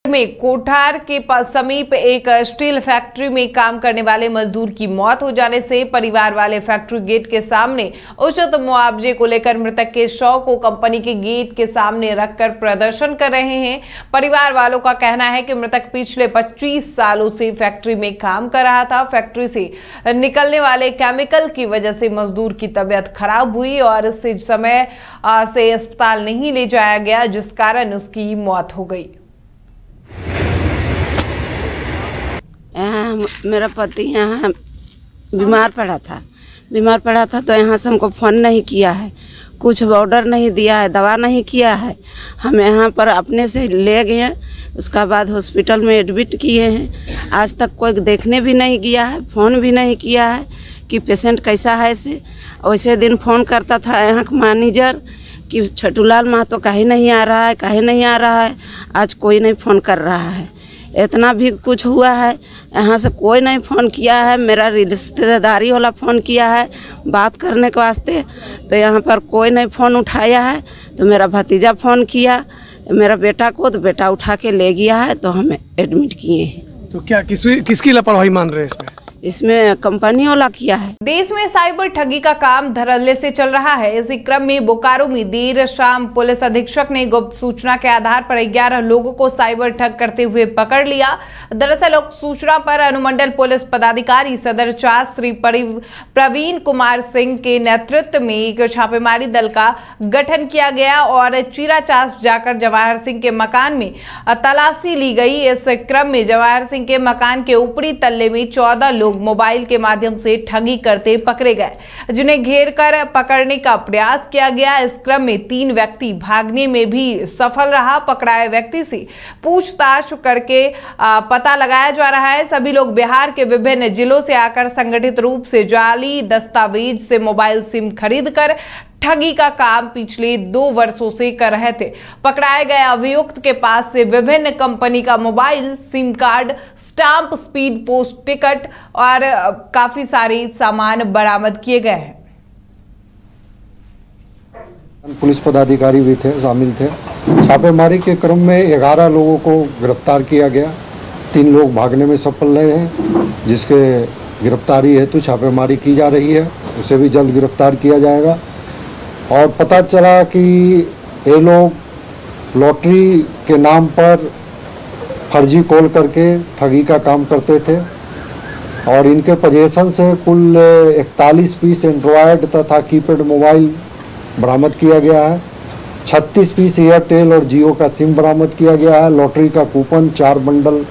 में कोठार के समीप एक स्टील फैक्ट्री में काम करने वाले मजदूर की मौत हो जाने से परिवार वाले फैक्ट्री गेट के सामने उचित मुआवजे को लेकर मृतक के शव को कंपनी के गेट के सामने रखकर प्रदर्शन कर रहे हैं। परिवार वालों का कहना है कि मृतक पिछले 25 सालों से फैक्ट्री में काम कर रहा था। फैक्ट्री से निकलने वाले केमिकल की वजह से मजदूर की तबीयत खराब हुई और इसे समय से अस्पताल नहीं ले जाया गया, जिस कारण उसकी मौत हो गई। मेरा पति यहाँ बीमार पड़ा था तो यहाँ से हमको फ़ोन नहीं किया है, कुछ ऑर्डर नहीं दिया है, दवा नहीं किया है। हम यहाँ पर अपने से ले गए हैं, उसका बाद हॉस्पिटल में एडमिट किए हैं। आज तक कोई देखने भी नहीं गया है, फ़ोन भी नहीं किया है कि पेशेंट कैसा है। से वैसे दिन फ़ोन करता था यहाँ का मैनेजर कि छटूलाल महतो काहे नहीं आ रहा है। आज कोई नहीं फ़ोन कर रहा है। इतना भी कुछ हुआ है, यहाँ से कोई नहीं फ़ोन किया है। मेरा रिश्तेदारी वाला फ़ोन किया है बात करने के वास्ते, तो यहाँ पर कोई नहीं फ़ोन उठाया है। तो मेरा भतीजा फ़ोन किया मेरा बेटा को, तो बेटा उठा के ले गया है, तो हमें एडमिट किए हैं। तो क्या किसकी लापरवाही मान रहे हैं इसमें कंपनी वाला किया है। देश में साइबर ठगी का काम धड़ल्ले से चल रहा है। इसी क्रम में बोकारो में देर शाम पुलिस अधीक्षक ने गुप्त सूचना के आधार पर 11 लोगों को साइबर ठग करते हुए पकड़ लिया। दरअसल उक्त सूचना पर अनुमंडल पुलिस पदाधिकारी सदर 4 श्री प्रवीण कुमार सिंह के नेतृत्व में एक छापेमारी दल का गठन किया गया और चीराचास जाकर जवाहर सिंह के मकान में तलाशी ली गई। इस क्रम में जवाहर सिंह के मकान के ऊपरी तल्ले में 14 लोग मोबाइल के माध्यम से ठगी करते पकड़े गए, जिन्हें घेर कर पकड़ने का प्रयास किया गया। इस क्रम में 3 व्यक्ति भागने में भी सफल रहा। पकड़ाए व्यक्ति से पूछताछ करके पता लगाया जा रहा है। सभी लोग बिहार के विभिन्न जिलों से आकर संगठित रूप से जाली दस्तावेज से मोबाइल सिम खरीदकर ठगी का काम पिछले 2 वर्षों से कर रहे थे। पकड़ाए गए अभियुक्त के पास से विभिन्न कंपनी का mobile, SIM card, stamp, speed post ticket और काफी सारे सामान बरामद किए गए हैं। पुलिस पदाधिकारी भी शामिल थे। छापेमारी के क्रम में 11 लोगों को गिरफ्तार किया गया। 3 लोग भागने में सफल रहे हैं, जिसके गिरफ्तारी हेतु छापेमारी की जा रही है। उसे भी जल्द गिरफ्तार किया जाएगा। और पता चला कि ये लोग लॉटरी के नाम पर फर्जी कॉल करके ठगी का काम करते थे और इनके पोजीशन से कुल 41 पीस एंड्रॉयड तथा कीपैड मोबाइल बरामद किया गया है। 36 पीस एयरटेल और जियो का सिम बरामद किया गया है। लॉटरी का कूपन 4 बंडल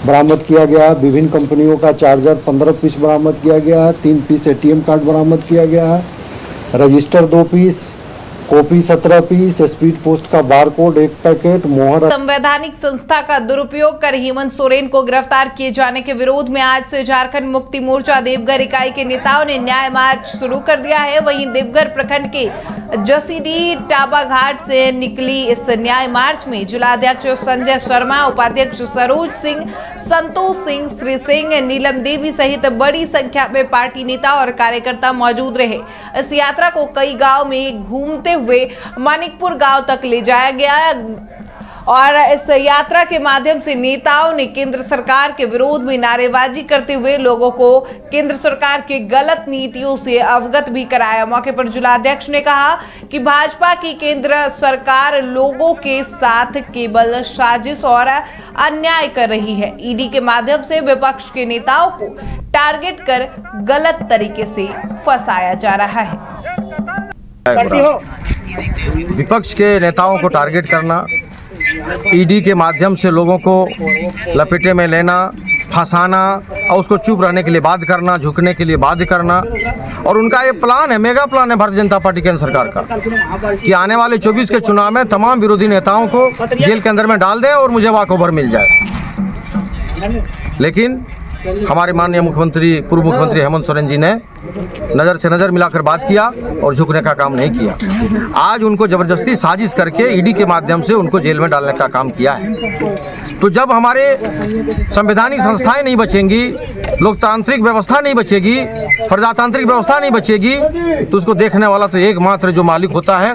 बरामद किया गया है। विभिन्न कंपनियों का चार्जर 15 पीस बरामद किया गया है। 3 पीस ATM कार्ड बरामद किया गया है। Register 2 piece, copy 17 piece, speed post का बारकोड 1 पैकेट, मोहर। संवैधानिक संस्था का दुरुपयोग कर हेमंत सोरेन को गिरफ्तार किए जाने के विरोध में आज से झारखंड मुक्ति मोर्चा देवघर इकाई के नेताओं ने न्याय मार्च शुरू कर दिया है। वहीं देवघर प्रखंड के जसीडी टाबा घाट से निकली इस न्याय मार्च में जिलाध्यक्ष संजय शर्मा, उपाध्यक्ष सरोज सिंह, संतोष सिंह, श्री सिंह, नीलम देवी सहित बड़ी संख्या में पार्टी नेता और कार्यकर्ता मौजूद रहे। इस यात्रा को कई गांव में घूमते हुए मानिकपुर गांव तक ले जाया गया और इस यात्रा के माध्यम से नेताओं ने केंद्र सरकार के विरोध में नारेबाजी करते हुए लोगों को केंद्र सरकार की गलत नीतियों से अवगत भी कराया। मौके पर जिलाध्यक्ष ने कहा कि भाजपा की केंद्र सरकार लोगों के साथ केवल साजिश और अन्याय कर रही है। ईडी के माध्यम से विपक्ष के नेताओं को टारगेट कर गलत तरीके से फंसाया जा रहा है। विपक्ष के नेताओं को टारगेट करना, ईडी के माध्यम से लोगों को लपेटे में लेना, फंसाना और उसको चुप रहने के लिए बाध्य करना, झुकने के लिए बाध्य करना। और उनका ये प्लान है, मेगा प्लान है भारतीय जनता पार्टी केंद्र सरकार का कि आने वाले 24 के चुनाव में तमाम विरोधी नेताओं को जेल के अंदर में डाल दें और मुझे वॉकओवर मिल जाए। लेकिन हमारे माननीय मुख्यमंत्री, पूर्व मुख्यमंत्री हेमंत सोरेन जी ने नज़र से नज़र मिलाकर बात किया और झुकने का काम नहीं किया। आज उनको ज़बरदस्ती साजिश करके ईडी के माध्यम से उनको जेल में डालने का काम किया है। तो जब हमारे संवैधानिक संस्थाएं नहीं बचेंगी, लोकतांत्रिक व्यवस्था नहीं बचेगी, प्रजातांत्रिक व्यवस्था नहीं बचेगी, तो उसको देखने वाला तो एकमात्र जो मालिक होता है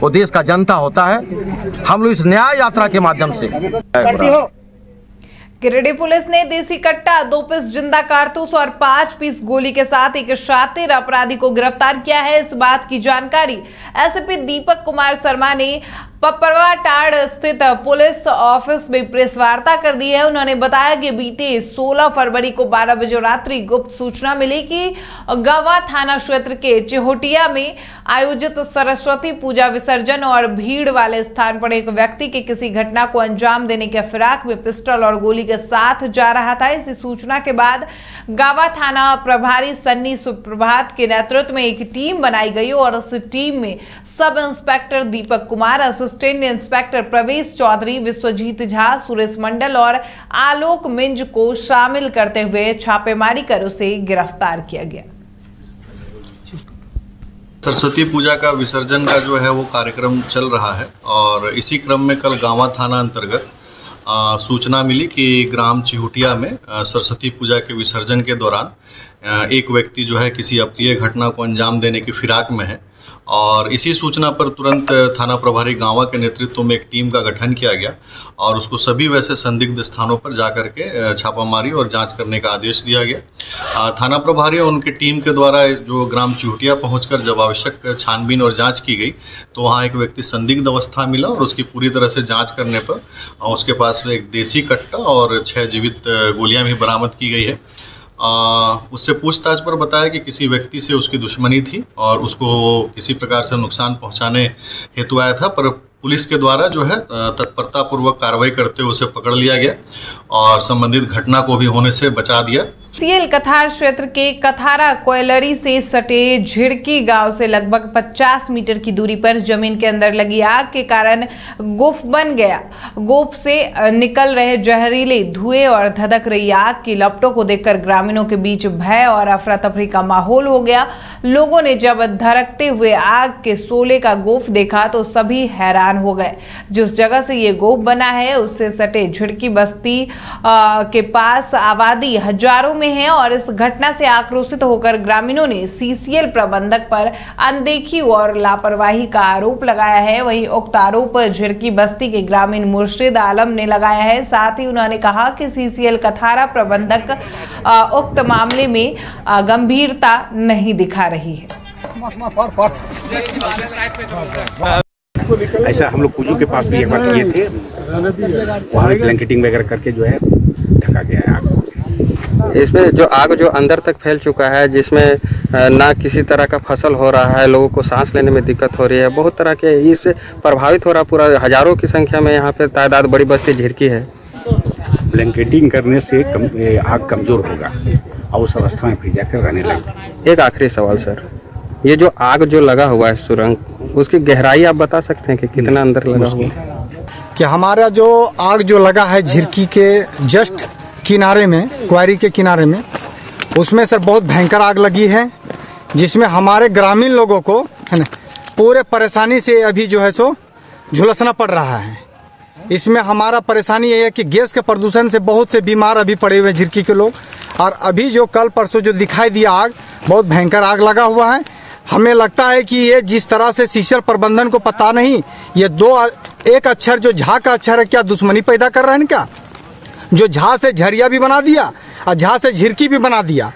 वो देश का जनता होता है। हम लोग इस न्याय यात्रा के माध्यम से गिरिडीह पुलिस ने देसी कट्टा, 2 पीस जिंदा कारतूस और 5 पीस गोली के साथ एक शातिर अपराधी को गिरफ्तार किया है। इस बात की जानकारी एसपी दीपक कुमार शर्मा ने पपरवाटाड़ स्थित पुलिस ऑफिस में प्रेस वार्ता कर दी है। उन्होंने बताया कि बीते 16 फरवरी को 12 बजे रात्रि गुप्त सूचना मिली कि गावा थाना क्षेत्र के चिहोटिया में आयोजित सरस्वती पूजा विसर्जन और भीड़ वाले स्थान पर एक व्यक्ति के किसी घटना को अंजाम देने के फिराक में पिस्टल और गोली के साथ जा रहा था। इसी सूचना के बाद गावा थाना प्रभारी सन्नी सुप्रभात के नेतृत्व में एक टीम बनाई गई और उस टीम में sub inspector Deepak Kumar, assistant inspector प्रवेश चौधरी, विश्वजीत झा, सुरेश मंडल और आलोक मिंज को शामिल करते हुए छापेमारी कर उसे गिरफ्तार किया गया। सरस्वती पूजा का विसर्जन का जो है वो कार्यक्रम चल रहा है और इसी क्रम में कल गावा थाना अंतर्गत सूचना मिली कि ग्राम चिहुटिया में सरस्वती पूजा के विसर्जन के दौरान एक व्यक्ति जो है किसी अप्रिय घटना को अंजाम देने की फिराक में है और इसी सूचना पर तुरंत थाना प्रभारी गावा के नेतृत्व में एक टीम का गठन किया गया और उसको सभी वैसे संदिग्ध स्थानों पर जाकर के छापामारी और जांच करने का आदेश दिया गया। थाना प्रभारी और उनकी टीम के द्वारा जो ग्राम चिहुटिया पहुंचकर जब आवश्यक छानबीन और जांच की गई तो वहां एक व्यक्ति संदिग्ध अवस्था मिला और उसकी पूरी तरह से जाँच करने पर उसके पास एक देसी कट्टा और 6 जीवित गोलियाँ भी बरामद की गई है। उससे पूछताछ पर बताया कि किसी व्यक्ति से उसकी दुश्मनी थी और उसको किसी प्रकार से नुकसान पहुंचाने हेतु आया था, पर पुलिस के द्वारा जो है तत्परतापूर्वक कार्रवाई करते हुए उसे पकड़ लिया गया और संबंधित घटना को भी होने से बचा दिया। सीएल कथार क्षेत्र के कथारा कोयलरी से सटे झिड़की गांव से लगभग 50 मीटर की दूरी पर जमीन के अंदर लगी आग के कारण गोफ बन गया। गोफ से निकल रहे जहरीले धुएं और धधक रही आग की लपटों को देखकर ग्रामीणों के बीच भय और अफरा तफरी का माहौल हो गया। लोगों ने जब धड़कते हुए आग के शोले का गोफ देखा तो सभी हैरान हो गए। जिस जगह से ये गोफ बना है उससे सटे झिड़की बस्ती के पास आबादी हजारों है और इस घटना से आक्रोशित होकर ग्रामीणों ने सीसीएल प्रबंधक पर अनदेखी और लापरवाही का आरोप लगाया है। वहीं उक्त आरोप झिड़की बस्ती के ग्रामीण मुर्शिद आलम ने लगाया है। साथ ही उन्होंने कहा कि सीसीएल कथारा प्रबंधक उक्त मामले में गंभीरता नहीं दिखा रही है। ऐसा हम लोग कुजू के पास भी एक बार किए थे, वहाँ ब्लैंकेटिंग वगैरह करके जो है ढका गया है आग। इसमें जो आग जो अंदर तक फैल चुका है, जिसमें ना किसी तरह का फसल हो रहा है, लोगों को सांस लेने में दिक्कत हो रही है, बहुत तरह के इससे प्रभावित हो रहा। पूरा हजारों की संख्या में यहाँ पे तादाद बड़ी बस्ती झिड़की है। ब्लैंकेटिंग करने से आग कमज़ोर होगा और उस अवस्था में फिर जाकर रहने लगे। एक आखिरी सवाल सर, ये जो आग जो लगा हुआ है सुरंग, उसकी गहराई आप बता सकते हैं कि कितना अंदर लगा हुआ है? कि हमारा जो आग जो लगा है झिड़की के जस्ट किनारे में, क्वारी के किनारे में, उसमें सर बहुत भयंकर आग लगी है, जिसमें हमारे ग्रामीण लोगों को है ना पूरे परेशानी से अभी जो है सो झुलसना पड़ रहा है। इसमें हमारा परेशानी ये है कि गैस के प्रदूषण से बहुत से बीमार अभी पड़े हुए झिड़की के लोग, और अभी जो कल परसों जो दिखाई दिया आग, बहुत भयंकर आग लगा हुआ है। हमें लगता है कि ये जिस तरह से सीसीएल प्रबंधन को पता नहीं, ये एक अक्षर जो झा का अक्षर है, क्या दुश्मनी पैदा कर रहे हैं क्या? जो झा से झरिया भी बना दिया और झा से झिड़की भी बना दिया।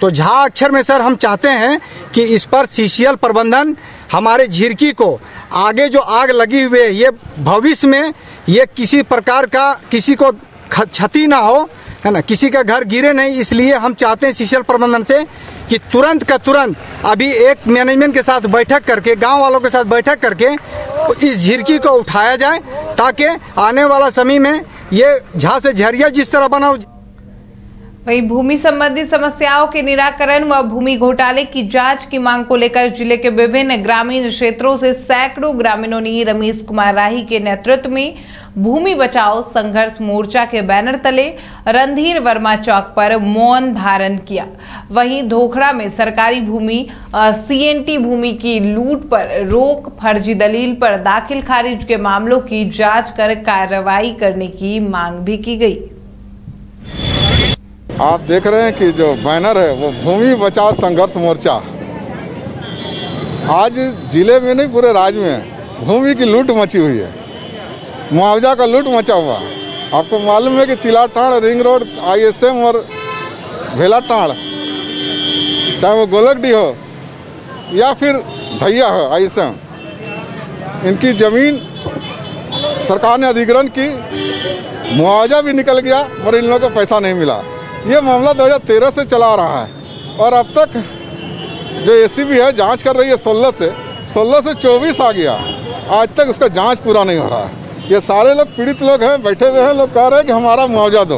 तो झा अक्षर में सर हम चाहते हैं कि इस पर सीसीएल प्रबंधन हमारे झिड़की को आगे जो आग लगी हुई है, ये भविष्य में ये किसी प्रकार का किसी को क्षति ना हो, है ना, किसी का घर गिरे नहीं। इसलिए हम चाहते हैं सीसीएल प्रबंधन से कि तुरंत का तुरंत अभी एक मैनेजमेंट के साथ बैठक करके, गांव वालों के साथ बैठक करके इस झिड़की को उठाया जाए, ताकि आने वाला समय में ये झा से झरिया जिस तरह बना। वहीं भूमि संबंधी समस्याओं के निराकरण व भूमि घोटाले की जांच की मांग को लेकर जिले के विभिन्न ग्रामीण क्षेत्रों से सैकड़ों ग्रामीणों ने रमेश कुमार राही के नेतृत्व में भूमि बचाओ संघर्ष मोर्चा के बैनर तले रणधीर वर्मा चौक पर मौन धारण किया। वहीं धोखड़ा में सरकारी भूमि सीएनटी भूमि की लूट पर रोक, फर्जी दलील पर दाखिल खारिज के मामलों की जांच कर कार्रवाई करने की मांग भी की गई। आप देख रहे हैं कि जो बैनर है वो भूमि बचाओ संघर्ष मोर्चा। आज जिले में नहीं पूरे राज्य में भूमि की लूट मची हुई है, मुआवजा का लूट मचा हुआ है। आपको मालूम है कि तिलाटाड़ रिंग रोड ISM और भेलाटाड़, चाहे वो गोलकडी हो या फिर धैया हो ISM, इनकी ज़मीन सरकार ने अधिग्रहण की, मुआवजा भी निकल गया और इन लोगों को पैसा नहीं मिला। ये मामला 2013 से चला रहा है और अब तक जो ACB है जांच कर रही है 16 से 24 आ गया, आज तक उसका जांच पूरा नहीं हो रहा है। ये सारे लोग पीड़ित लोग हैं, बैठे हुए हैं, लोग कह रहे हैं कि हमारा मुआवजा दो।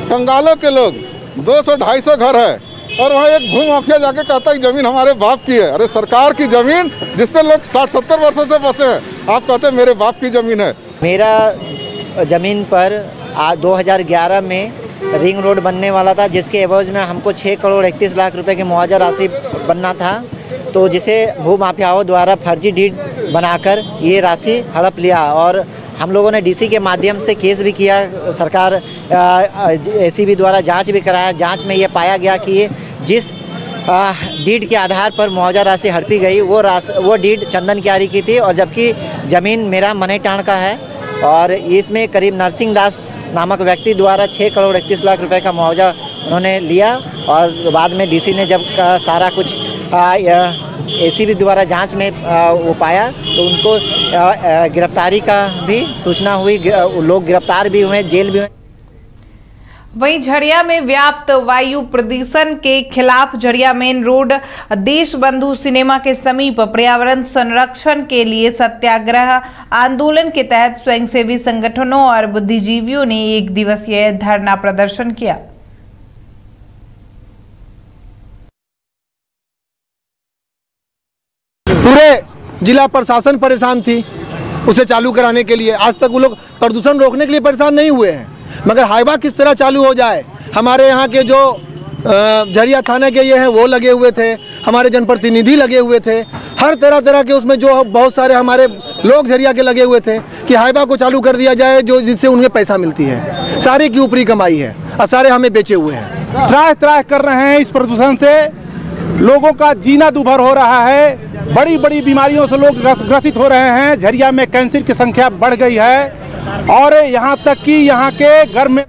कंगालों के लोग 200-250 घर है और वहाँ एक भू माफिया जाके कहता है कि ज़मीन हमारे बाप की है। अरे सरकार की ज़मीन जिस पर लोग 60-70 वर्षों से बसे हैं, आप कहते हैं मेरे बाप की ज़मीन है। मेरा ज़मीन पर 2011 में रिंग रोड बनने वाला था, जिसके एवज में हमको 6 करोड़ 31 लाख रुपए की मुआवजा राशि बनना था, तो जिसे भू माफियाओं द्वारा फर्जी डीड बनाकर ये राशि हड़प लिया। और हम लोगों ने DC के माध्यम से केस भी किया, सरकार ACB द्वारा जांच भी कराया। जांच में ये पाया गया कि जिस डीड के आधार पर मुआवजा राशि हड़पी गई वो डीड चंदन क्यारी की थी, और जबकि ज़मीन मेरा मनेटाण का है और इसमें करीब नरसिंह दास नामक व्यक्ति द्वारा 6 करोड़ 31 लाख रुपए का मुआवजा उन्होंने लिया। और बाद में DC ने जब सारा कुछ ACB द्वारा जांच में वो पाया तो उनको गिरफ्तारी का भी सूचना हुई, लोग गिरफ्तार भी हुए, जेल भी हुए। वहीं झरिया में व्याप्त वायु प्रदूषण के खिलाफ झरिया मेन रोड देश बंधु सिनेमा के समीप पर्यावरण संरक्षण के लिए सत्याग्रह आंदोलन के तहत स्वयंसेवी संगठनों और बुद्धिजीवियों ने 1 दिवसीय धरना प्रदर्शन किया। पूरे जिला प्रशासन परेशान थी उसे चालू कराने के लिए। आज तक वो लोग प्रदूषण रोकने के लिए परेशान नहीं हुए हैं, मगर हाईवा किस तरह चालू हो जाए। हमारे यहाँ के जो झरिया थाने के ये हैं वो लगे हुए थे, हमारे जनप्रतिनिधि लगे हुए थे, हर तरह के उसमें जो बहुत सारे हमारे लोग झरिया के लगे हुए थे कि हाईवा को चालू कर दिया जाए, जो जिससे उन्हें पैसा मिलती है। सारे की ऊपरी कमाई है और सारे हमें बेचे हुए हैं। त्राह कर रहे हैं। इस प्रदूषण से लोगों का जीना दूभर हो रहा है, बड़ी बड़ी बीमारियों से लोग ग्रसित हो रहे हैं। झरिया में कैंसर की संख्या बढ़ गई है और यहाँ तक कि यहाँ के घर में